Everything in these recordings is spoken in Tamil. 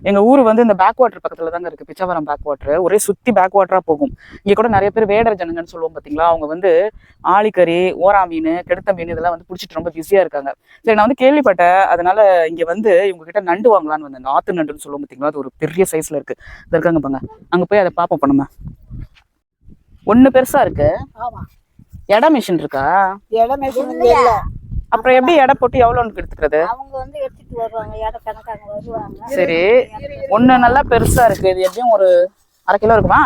எங்கள் ஊர் வந்து இந்த பேக் வாட்டர் பக்கத்தில் தாங்க இருக்குது, பிச்சவரம் பேக் வாட்டர். ஒரே சுற்றி பேக் வாட்டராக போகும். இங்கே கூட நிறைய பேர் வேடர் ஜனங்கன்னு சொல்லுவோம் பார்த்தீங்களா, அவங்க வந்து ஆளிக்கறி, ஓரா மீன், கெடுத்த மீன் இதெல்லாம் வந்து பிடிச்சிட்டு ரொம்ப பிஸியாக இருக்காங்க. சரி, நான் வந்து கேள்விப்பட்டேன். அதனால இங்கே வந்து இவங்ககிட்ட நண்டு வாங்கலான்னு வந்தேன். ஆத்து நண்டுன்னு சொல்லுவோம் பார்த்தீங்களா, அது ஒரு பெரிய சைஸில் இருக்குது. இது இருக்காங்க பாங்க, அங்கே போய் அதை பார்ப்போம். நம்ம ஒன்று பெருசாக இருக்கு. எடை மிஷின் இருக்கா? எடை மிஷின் இல்ல. அப்புறம் எப்படி எடை போட்டு எவ்வளோன்னு எடுத்துக்கிறது? அவங்க வந்து எடுத்துட்டு வருவாங்க, எடை கணக்காங்க வருவாங்க. சரி, ஒன்று நல்லா பெருசா இருக்கு. இது எப்படியும் ஒரு 1/2 கிலோ இருக்குமா?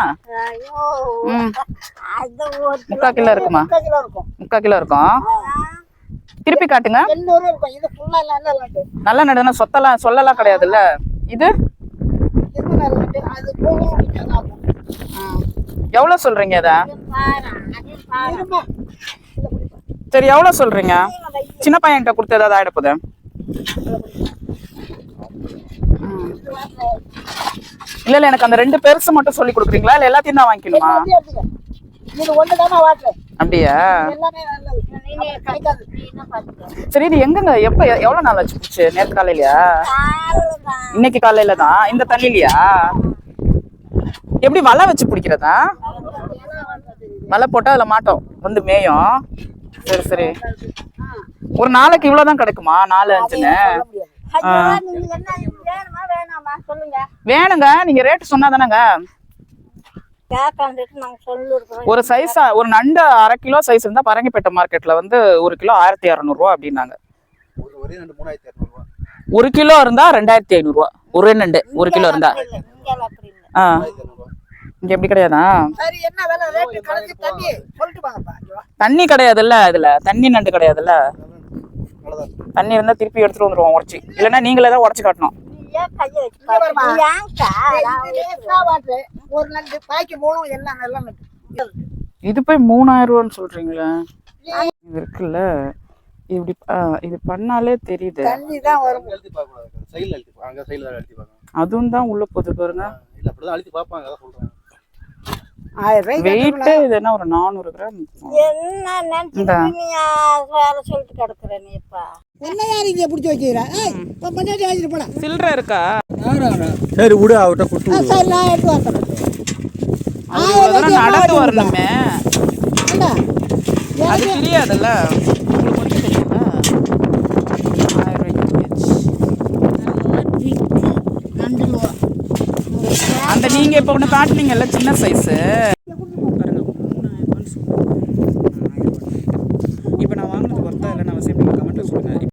அது ஒரு 3/4 கிலோ இருக்குமா? 3/4 கிலோ இருக்கும். 3/4 கிலோ இருக்கும். திருப்பி காட்டுங்க. 800 இருக்கும். இது ஃபுல்லா நல்ல நண்டு. நல்ல நடுனா சொத்தலாம் சொல்லலாம் கிடையாதுல்ல. இது இது நல்ல நண்டு. அது போகும். எவ்வளவு சொல்றீங்க அத? சரி, எவ்வளவு சொல்றீங்க? சின்ன பையன்கிட்ட கொடுத்து ஏதாவது ஆயிட போகுது. இல்ல இல்ல, எனக்கு அந்த 2 பெருசு மட்டும் சொல்லி கொடுக்குறீங்களா, இல்ல எல்லாத்தையும் தான் வாங்கிக்கணுமா? அப்படியா? சரி, இது எங்கங்க எப்ப எவ்வளவு நாள் ஆச்சு போச்சு? நேற்று காலையிலயா? இன்னைக்கு காலையில தான். இந்த தண்ணிலையா? எப்படி வலை வச்சு பிடிக்கிறதா? வலை போட்டா அதுல மாட்டோம் வந்து மேயும். சரி சரி, ஒரு நாளைக்கு இவ்வளவுதான் கிடைக்குமா? 4-5ன்னு வேணுங்க. நீங்க ரேட்டு சொன்னா தானங்க. ஒரு சைஸா ஒரு நண்டு 1/2 கிலோ சைஸ் இருந்தா பரங்கிப்பேட்டை மார்க்கெட்ல வந்து 1 கிலோ 1600 ரூபா அப்படின்னாங்க. 1 கிலோ இருந்தா 2500 ரூபா. ஒரே நண்டு 1 கிலோ இருந்தா. இங்க எப்படி கிடையாதா? தண்ணி கிடையாதுல்ல இதுல? தண்ணி நண்டு கிடையாதுல்ல? தண்ணி இருந்தா திருப்பி எடுத்துட்டு வந்துருவோம் உடச்சி. இல்லைன்னா நீங்களே தான் உடச்சு காட்டணும். இது போய் 3000 ரூபான்னு சொல்றீங்களா? இது இருக்குல்ல, இப்படி இது பண்ணாலே தெரியுது. அதுவும் தான் உள்ள போகுது பாருங்க. வெயிட் இது என்ன ஒரு 400 கிராம். சில்லறை இருக்கா? சரி விடு, அவட்ட குட்டு. நடந்து வரணுமே, அது தெரியாதுல்ல. அந்த நீங்க இப்ப ஒண்ணு காட்டுனீங்கல்ல சின்ன சைஸ்,